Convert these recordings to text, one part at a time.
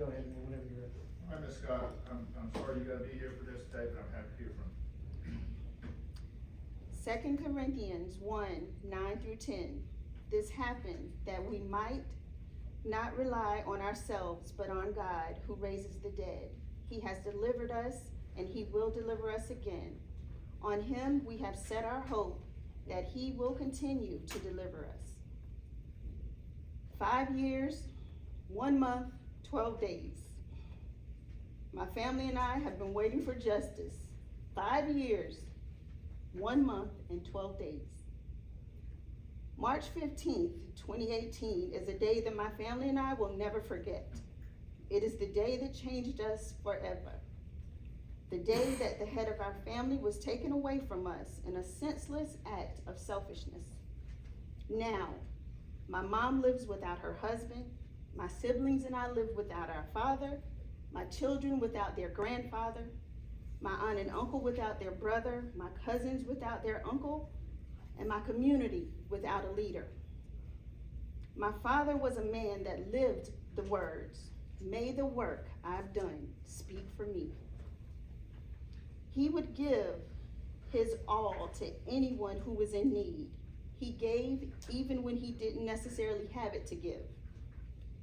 go ahead, man, whenever you're ready. Hi, Ms. Scott. I'm sorry you gotta be here for this today, but I'm happy to hear from you. 2 Corinthians 1, 9 through 10. This happened that we might not rely on ourselves, but on God, who raises the dead. He has delivered us, and he will deliver us again. On him we have set our hope that he will continue to deliver us. 5 years, 1 month, 12 days. My family and I have been waiting for justice. 5 years, 1 month, and 12 days. March 15th, 2018 is a day that my family and I will never forget. It is the day that changed us forever. The day that the head of our family was taken away from us in a senseless act of selfishness. Now, my mom lives without her husband, my siblings and I live without our father, my children without their grandfather, my aunt and uncle without their brother, my cousins without their uncle, and my community without a leader. My father was a man that lived the words, "May the work I've done speak for me." He would give his all to anyone who was in need. He gave even when he didn't necessarily have it to give.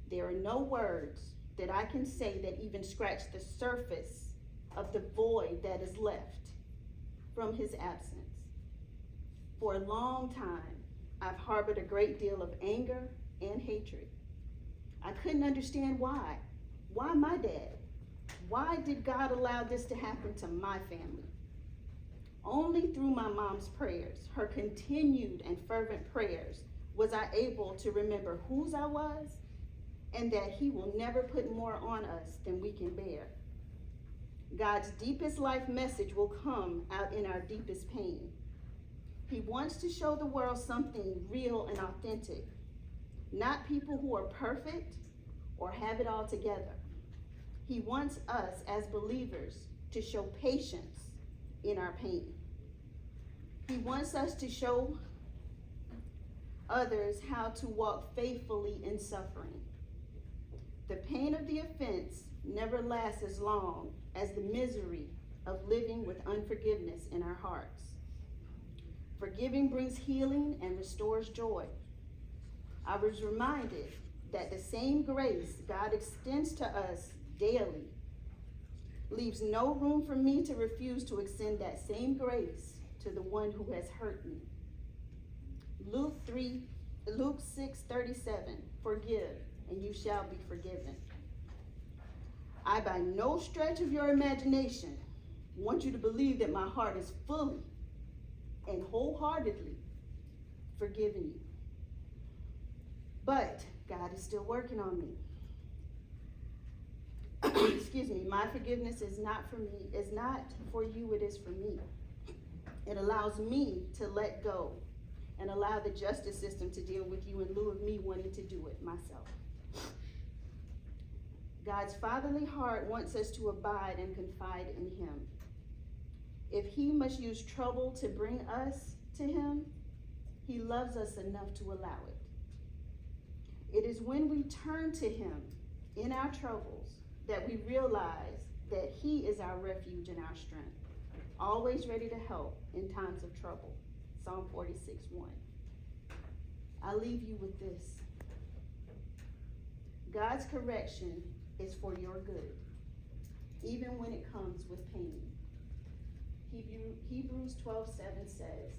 There are no words that I can say that even scratch the surface of the void that is left from his absence. For a long time, I've harbored a great deal of anger and hatred. I couldn't understand why. Why my dad? Why did God allow this to happen to my family? Only through my mom's prayers, her continued and fervent prayers, was I able to remember whose I was and that he will never put more on us than we can bear. God's deepest life message will come out in our deepest pain. He wants to show the world something real and authentic, not people who are perfect or have it all together. He wants us as believers to show patience in our pain. He wants us to show others how to walk faithfully in suffering. The pain of the offense never lasts as long as the misery of living with unforgiveness in our hearts. Forgiving brings healing and restores joy. I was reminded that the same grace God extends to us daily leaves no room for me to refuse to extend that same grace to the one who has hurt me. Luke 6:37, forgive and you shall be forgiven. I, by no stretch of your imagination, want you to believe that my heart is fully and wholeheartedly forgiven you. But God is still working on me. Excuse me, my forgiveness is not for me, is not for you, it is for me. It allows me to let go and allow the justice system to deal with you in lieu of me wanting to do it myself. God's fatherly heart wants us to abide and confide in him. If he must use trouble to bring us to him, he loves us enough to allow it. It is when we turn to him in our troubles that we realize that he is our refuge and our strength, always ready to help in times of trouble. Psalm 46:1. I leave you with this. God's correction is for your good, even when it comes with pain. Hebrews 12:7 says,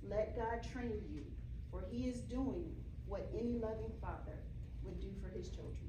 let God train you, for he is doing what any loving father would do for his children.